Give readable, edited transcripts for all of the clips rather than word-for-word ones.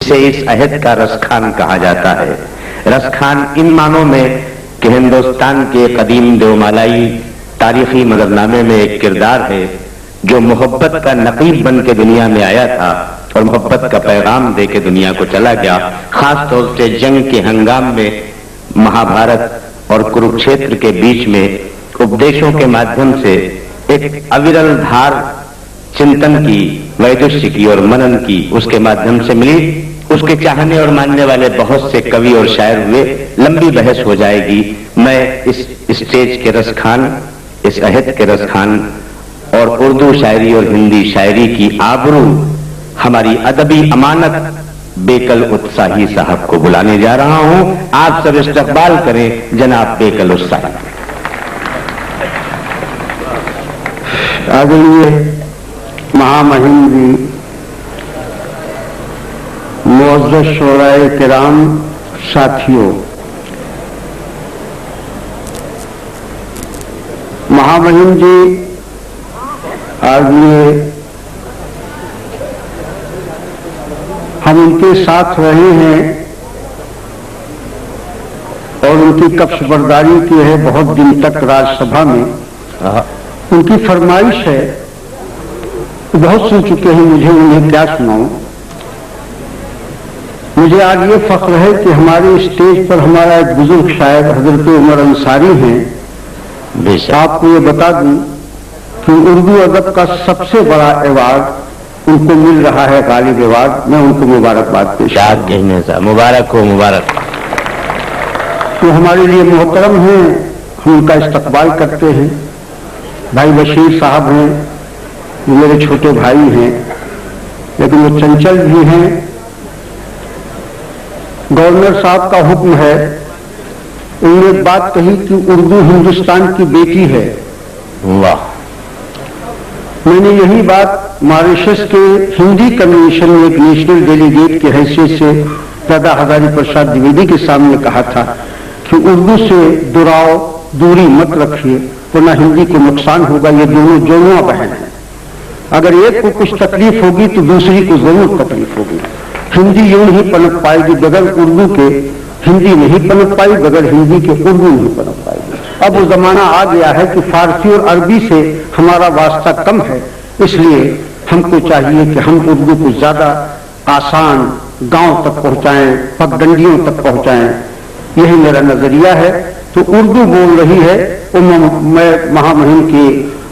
जिसे इस अहद का रसखान कहा जाता है। रसखान इन मानों में कि हिंदुस्तान के कदीम देवमालाई तारीखी मददनामे में एक किरदार है जो मोहब्बत का नकीब बन के दुनिया में आया था और मोहब्बत का पैगाम दे के दुनिया को चला गया। खास तौर से जंग के हंगाम में महाभारत और कुरुक्षेत्र के बीच में उपदेशों के माध्यम से एक अविरल धार चिंतन की, वैदुष्य की और मनन की उसके माध्यम से मिली। उसके चाहने और मानने वाले बहुत से कवि और शायर हुए। लंबी बहस हो जाएगी। मैं इस स्टेज के रसखान, इस अहद के रसखान और उर्दू शायरी और हिंदी शायरी की आबरू, हमारी अदबी अमानत बेकल उत्साही साहब को बुलाने जा रहा हूं। आप सब इस्तकबाल करें जनाब बेकल उत्साही। आदरणीय महामहिम जी, मुअज़्ज़ज़ शोराए किराम, साथियों, महामहिम जी आज ये हम उनके साथ रहे हैं और उनकी कब्ज़बरदारी की है बहुत दिन तक राज्यसभा में। उनकी फरमाइश है, बहुत सुन चुके हैं, मुझे उन्हें क्या सुनाऊं। मुझे आज ये फख्र है कि हमारे स्टेज पर हमारा एक बुजुर्ग शायर हजरत उमर अंसारी हैं। आपको ये बता दूं कि उर्दू अदब का सबसे बड़ा अवार्ड उनको मिल रहा है, गालिब अवार्ड। मैं उनको मुबारकबाद पेश कहने से मुबारक हो, मुबारक। तो हमारे लिए मोहतरम हैं, हम उनका इस्तकबाल करते हैं। भाई बशीर साहब हैं, वो मेरे छोटे भाई हैं, लेकिन वो चंचल भी हैं। गवर्नर साहब का हुक्म है, उन्होंने एक बात कही कि उर्दू हिंदुस्तान की बेटी है। वाह। मैंने यही बात मॉरिशस के हिंदी कन्वेंशन में एक नेशनल डेलीगेट की हैसियत से दादा हजारी प्रसाद द्विवेदी के सामने कहा था कि उर्दू से दुराव, दूरी मत रखिए, वरना हिंदी को नुकसान होगा। ये दोनों जोड़ुआ बहन हैं, अगर एक को कुछ तकलीफ होगी तो दूसरी को जरूर तकलीफ होगी। हिंदी यूं ही पनप पाएगी बगैर उर्दू के, हिंदी नहीं पनप पाई बगैर हिंदी के, उर्दू नहीं पनप पाएगी। अब वो जमाना आ गया है कि फारसी और अरबी से हमारा वास्ता कम है, इसलिए हमको चाहिए कि हम उर्दू को ज्यादा आसान गांव तक पहुंचाएं, पगडंडियों तक पहुंचाएं। यही मेरा नजरिया है। तो उर्दू बोल रही है, तो मैं महामहिम की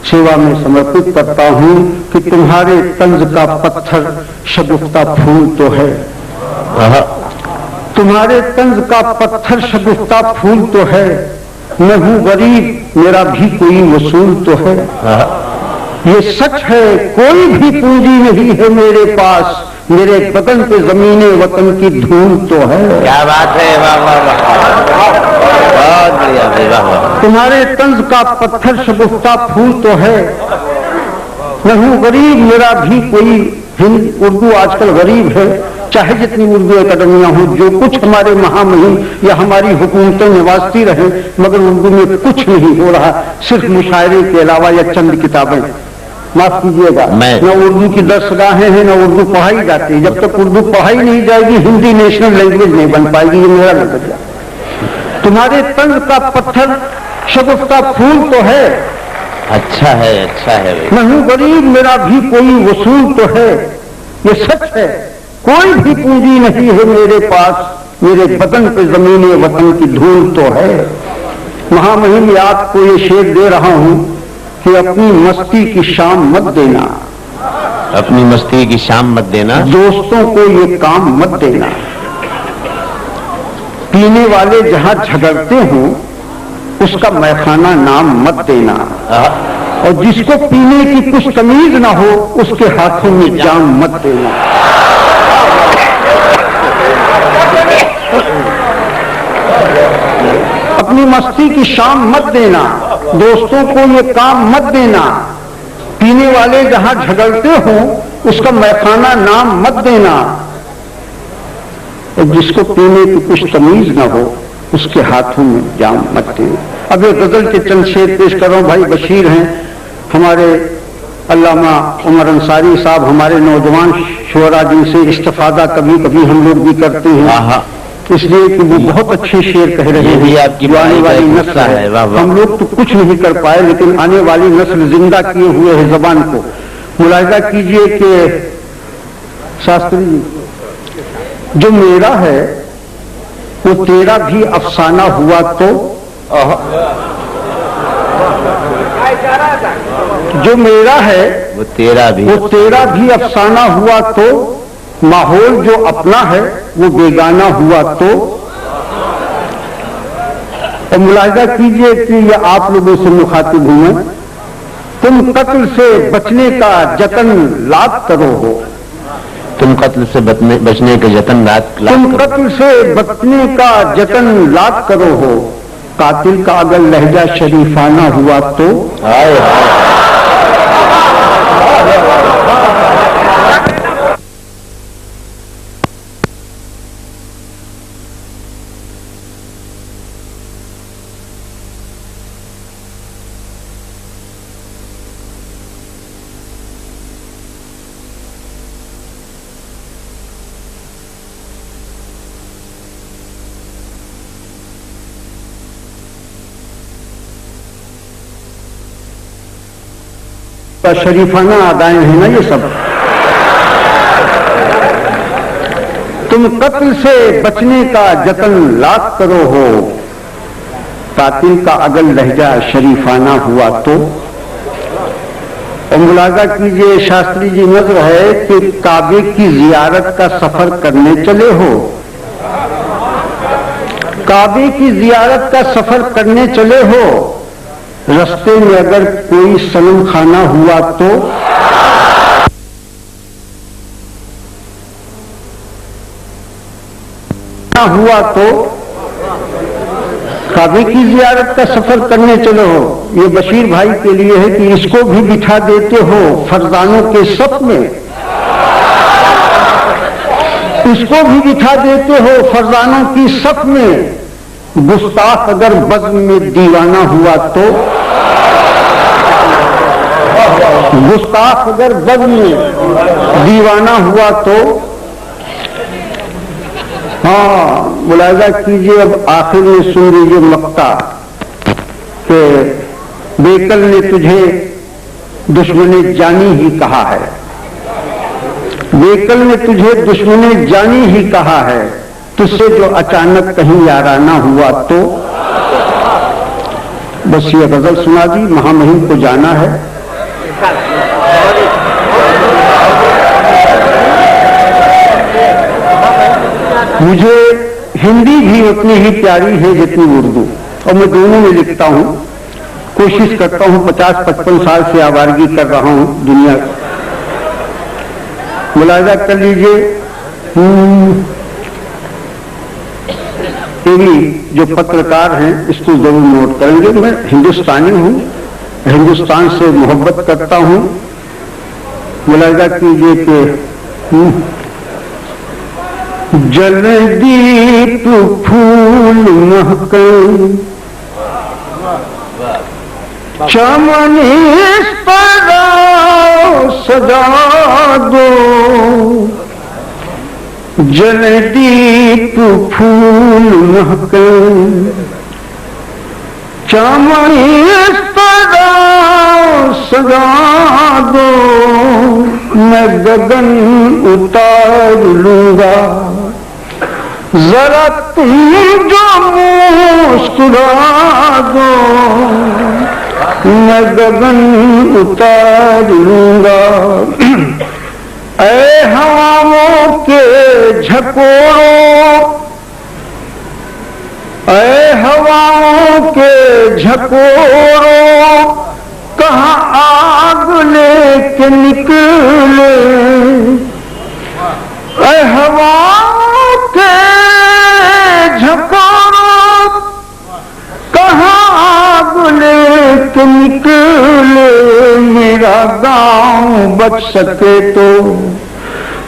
सेवा में समर्पित करता हूं कि तुम्हारे तंज का पत्थर शगुफ्ता फूल तो है, तुम्हारे तंज का पत्थर शगुफ्ता फूल तो है। मैं हूं गरीब, मेरा भी कोई वसूल तो है। ये सच है, कोई भी पूंजी नहीं है मेरे पास, मेरे बदन पे जमीने वतन की धूल तो है। क्या बात है, वाह वाह वाह, बहुत बढ़िया, वाह। तुम्हारे तंज का पत्थर शगुफ्ता फूल तो है। मैं हूं गरीब, मेरा भी कोई हिंद। उर्दू आजकल गरीब है, चाहे जितनी उर्दू अकादमियां हो, जो कुछ हमारे महामहिम या हमारी हुकूमतें निवासती रहे, मगर उर्दू में कुछ नहीं हो रहा, सिर्फ मुशायरे के अलावा या चंद किताबें। माफ कीजिएगा, न उर्दू की दरसगाहें हैं, न उर्दू पढ़ाई जाती है। जब तक उर्दू पढ़ाई नहीं जाएगी, हिंदी नेशनल लैंग्वेज नहीं बन पाएगी। ये मेरा नजरिया। तुम्हारे तंज का पत्थर शगुफ्ता फूल तो है। अच्छा है, अच्छा है। मैं हूं गरीब, मेरा भी कोई वसूल तो है। ये सच है, कोई भी पूंजी नहीं है मेरे पास, मेरे बदन पे जमीने वतन की धूल तो है। महामहिम आपको ये शेर दे रहा हूं कि अपनी मस्ती की शाम मत देना, अपनी मस्ती की शाम मत देना, दोस्तों को ये काम मत देना। पीने वाले जहां झगड़ते हो उसका मैखाना नाम मत देना, और जिसको पीने की कुछ तमीज ना हो उसके हाथों में जाम मत देना। अपनी मस्ती की शाम मत देना, दोस्तों को ये काम मत देना। पीने वाले जहां झगड़ते हो उसका मैखाना नाम मत देना, और जिसको पीने की कुछ तमीज ना हो उसके हाथों में जाम मत देना। अब ये गजल के चंद शेर पेश कर रहा हूं। भाई बशीर हैं, हमारे अल्लामा उमर अंसारी साहब हमारे नौजवान शुअरा जिनसे इस्तिफादा कभी कभी हम लोग भी करते हैं, इसलिए कि वो बहुत अच्छे शेर कह रहे हैं। आपकी आने वाली नस्ल है, हम लोग तो कुछ नहीं कर पाए, लेकिन आने वाली नस्ल जिंदा किए हुए है जबान को। मुलाहिजा कीजिए कि शास्त्री जी, जो मेरा है वो तेरा भी अफसाना हुआ तो, जो मेरा है वो तेरा भी अफसाना हुआ तो, माहौल जो अपना है वो बेगाना हुआ तो। और मुलाहिजा कीजिए कि ये आप लोगों से मुखातिब हूं मैं, तुम कत्ल से बचने का जतन लाख करो हो, तुम कत्ल से बचने के जतन तुम कत्ल से बचने का जतन लाख करो हो, कातिल का अगर लहजा शरीफाना हुआ तो। शरीफाना अदाएं हैं ना ये सब। तुम कत्ल से बचने का जतन लाख करो हो, कातिल का अगर लहजा शरीफाना हुआ तो। और मुलाजा कीजिए शास्त्री जी, नजर है कि काबे की जियारत का सफर करने चले हो, काबे की जियारत का सफर करने चले हो, रास्ते में अगर कोई सनम खाना हुआ तो। हुआ तो काबे की जियारत का सफर करने चले हो। ये बशीर भाई के लिए है कि इसको भी बिठा देते हो फरजानों के सफ में, इसको भी बिठा देते हो फरजानों की सफ में, गुस्ताख अगर बज़्म में दीवाना हुआ तो। गुस्ताख अगर बज़्म में दीवाना हुआ तो। हाँ, मुलाहिजा कीजिए, अब आखिर में सुन लीजिए मक्ता कि बेकल ने तुझे दुश्मने जानी ही कहा है, बेकल ने तुझे दुश्मने जानी ही कहा है, तुझसे जो अचानक कहीं याराना हुआ तो। बस ये गजल सुना दी, महामहिम को जाना है। मुझे हिंदी भी उतनी ही प्यारी है जितनी उर्दू, और मैं दोनों में लिखता हूं, कोशिश करता हूं। 50-55 साल से आवारगी कर रहा हूं दुनिया। मुलाहिजा कर लीजिए, जो पत्रकार हैं इसको जरूर नोट करेंगे। मैं हिंदुस्तानी हूं, हिंदुस्तान से मोहब्बत करता हूं। मुलाहिजा कीजिए कि जल दीप फूल महके चमन इस पर सजा दो, जल दीप फूल महके चमन इस पर सजा दो, मैं गगन उतार लूंगा जरा तुम जो मुस्कुरा दो, मैं गगन उतार लूंगा। ऐ हवाओं के झकोरों, ऐ हवाओं के झकोरों, कहाँ आग लेके निकले, ऐ हवाओं के झकोरों, कहाँ आग लेके निकले। मेरा गांव बच सके तो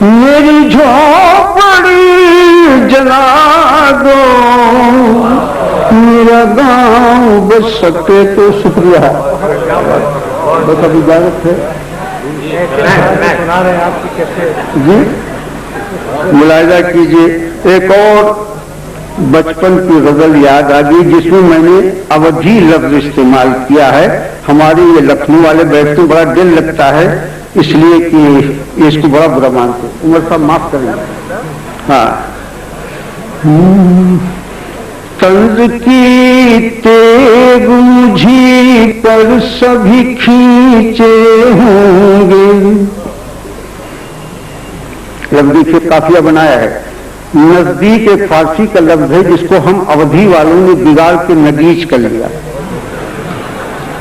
मेरी झोपड़ी जला दो, मेरा गांव बच सके तो। शुक्रिया, बस अब इजाजत है। सुना रहे हैं आपकी कैसे जी मुलाहिजा कीजिए। एक और बचपन की गजल याद आ गई जिसमें मैंने अवधी लफ्ज इस्तेमाल किया है। हमारे ये लखनऊ वाले बैठते बड़ा दिल लगता है इसलिए कि इसको बड़ा बुरा मानते। उमर साहब माफ करेंगे। हाँ, तंज की तेग मुझी पर सभी खींचे होंगे। लफ्ज देखिए काफिया बनाया है। नजदीक एक फारसी का लफ्ज है जिसको हम अवधी वालों ने बिगाड़ के नगीच कर लिया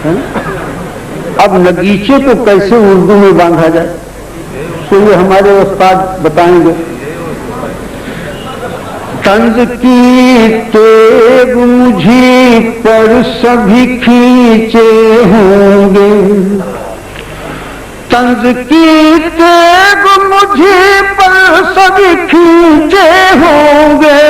है? अब नगीचे को कैसे उर्दू में बांधा जाए तो ये हमारे उस्ताद बताएंगे। तंज की तेग मुझी पर सभी खींचे होंगे। तंज की तेग मुझे पर सभी खींचे होंगे।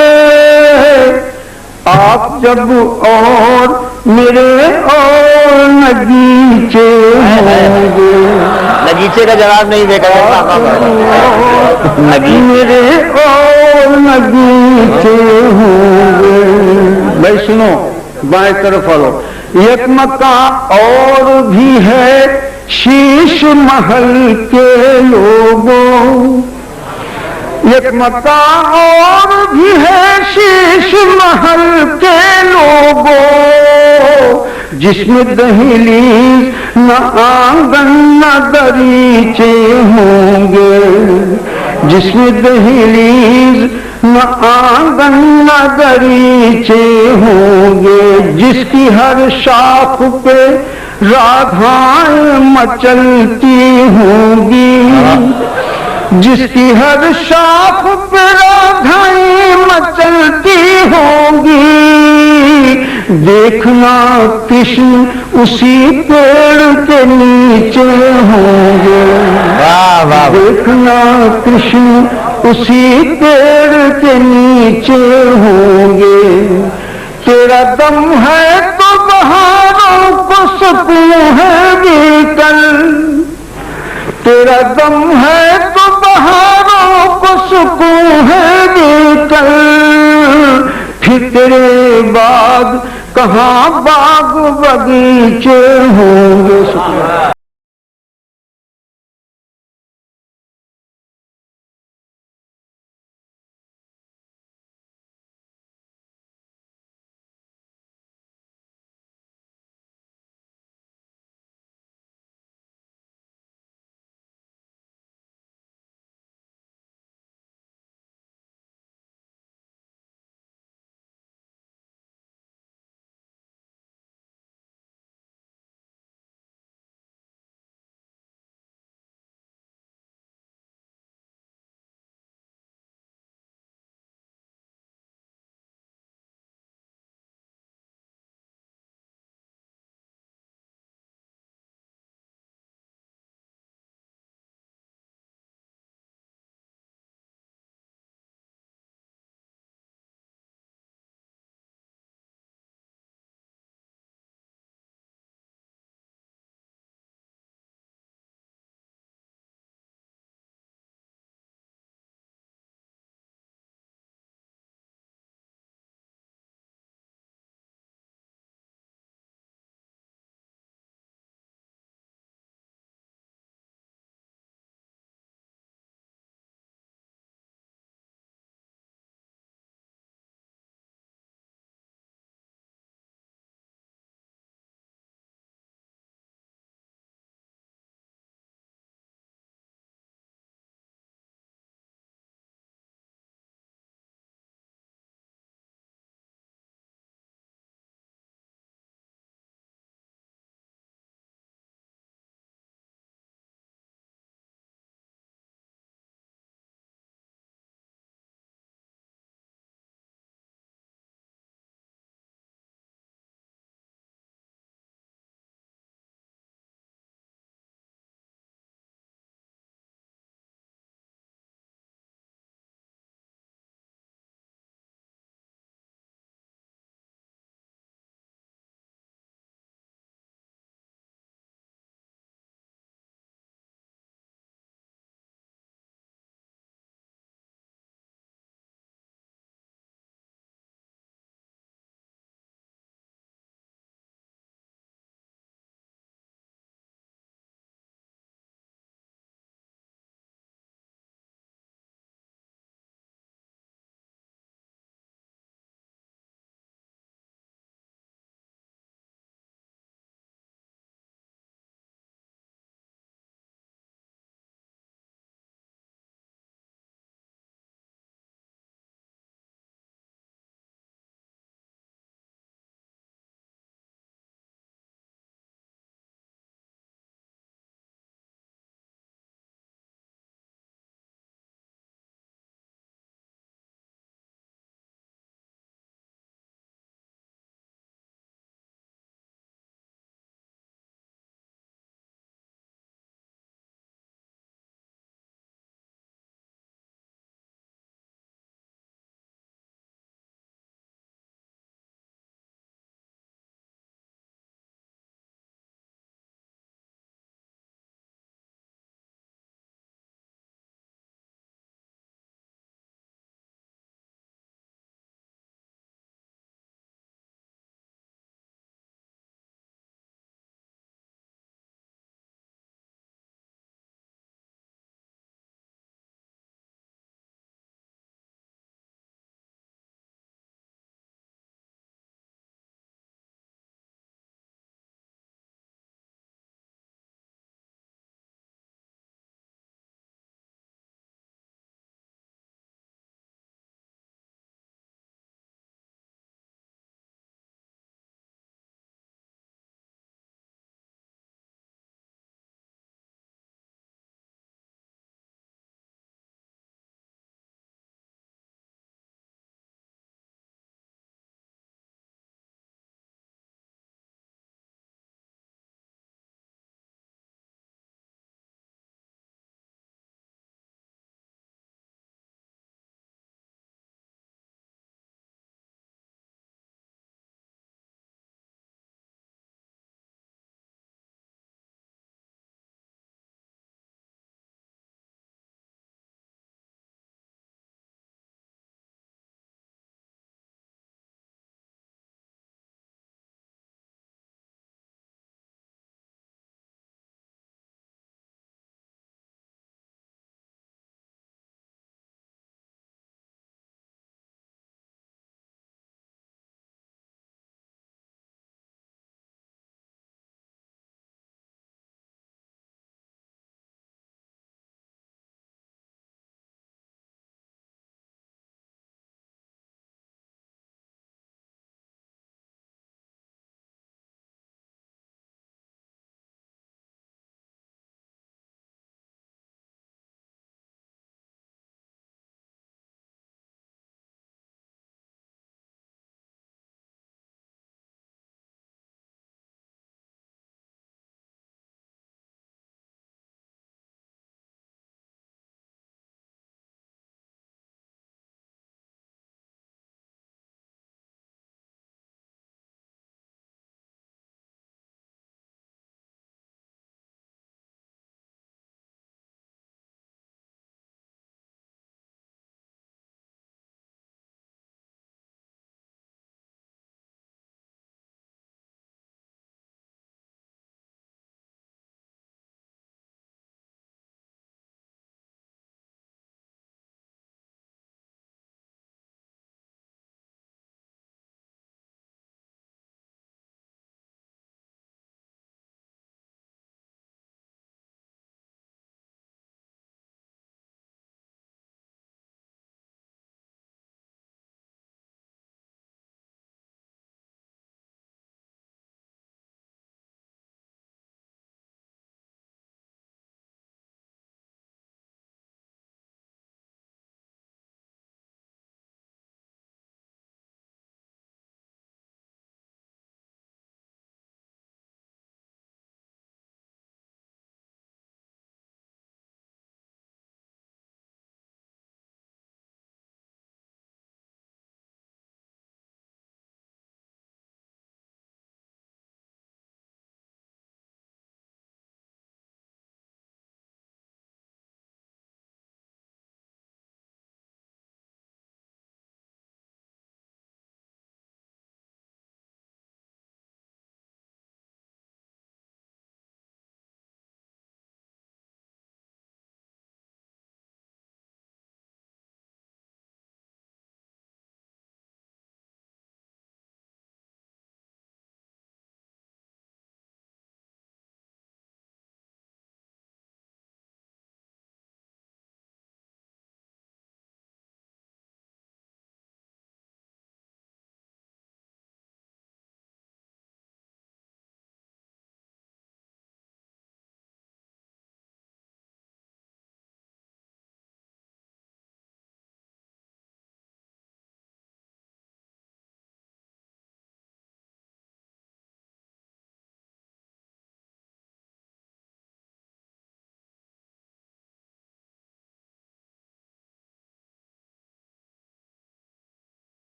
आप जब और मेरे और नगीचे होंगे। नगीचे का जवाब नहीं देगा मेरे और नगीचे होंगे। भाई सुनो, बाएं तरफ वालों, एक मकान और भी है शीश महल के लोगों। एक मकान और भी है शीश महल के लोगों जिसमें दहलीज न आंगन न दरीचे होंगे। जिसमें दहलीज न आंगन न दरीचे होंगे। जिसकी हर शाख पे राधाएं मचलती होंगी। जिसकी हर शाख पे राधाएं मचलती होंगी। देखना कृष्ण उसी पेड़ के नीचे होंगे। देखना कृष्ण उसी पेड़ के नीचे होंगे। तेरा दम है तो बहारों को सुकून है बीतल। तेरा दम है तो बहारों को सुकून है बीतल। फिर तेरे बाद कहाँ बाग बगीचे होंगे।